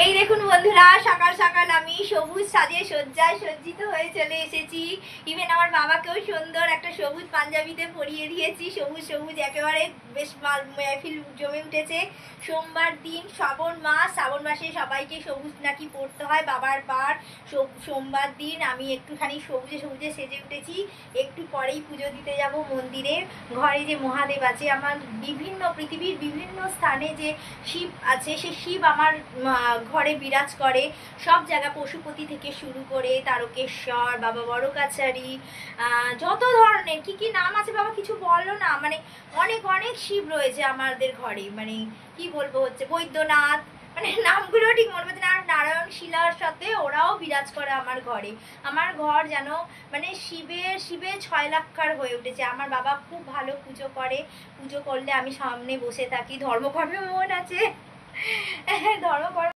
এই দেখুন বন্ধুরা, সকাল সকাল আমি সবুজ সাজে সজ্জায় সজ্জিত হয়ে চলে এসেছি। ইভেন আমার বাবাকেও সুন্দর একটা সবুজ পাঞ্জাবিতে পরিয়ে দিয়েছি। সবুজ সবুজ একেবারে বেশ মেহফিল জমে উঠেছে। সোমবার দিন, শ্রাবণ মাসে সবাইকে সবুজ নাকি পড়তে হয় বাবার বার। সোমবার দিন আমি একটুখানি সবুজে সবুজে সেজে উঠেছি। একটু পরেই পুজো দিতে যাব মন্দিরে। ঘরে যে মহাদেব আছে, আমার পৃথিবীর বিভিন্ন স্থানে যে শিব আছে, সে শিব আমার ঘরে বিরাজ করে। সব জায়গা পশুপতি থেকে শুরু করে তারকেশ্বর, বাবা বড় কাছারি, যত ধরনের কি কি নাম আছে বাবা কিছু বললো না, মানে অনেক অনেক শিব রয়েছে আমাদের ঘরে। মানে কি বলবো, হচ্ছে বৈদ্যনাথ, মানে নামগুলো ঠিক মনে পড়ছে না। আর নারায়ণ শিলার সাথে ওরাও বিরাজ করে আমার ঘরে। আমার ঘর যেন মানে শিবের 6 লাক্ষার হয়ে উঠেছে। আমার বাবা খুব ভালো পুজো করে। পুজো করলে আমি সামনে বসে থাকি। ধর্মকর্মে মন আছে, ধর্মকর্ম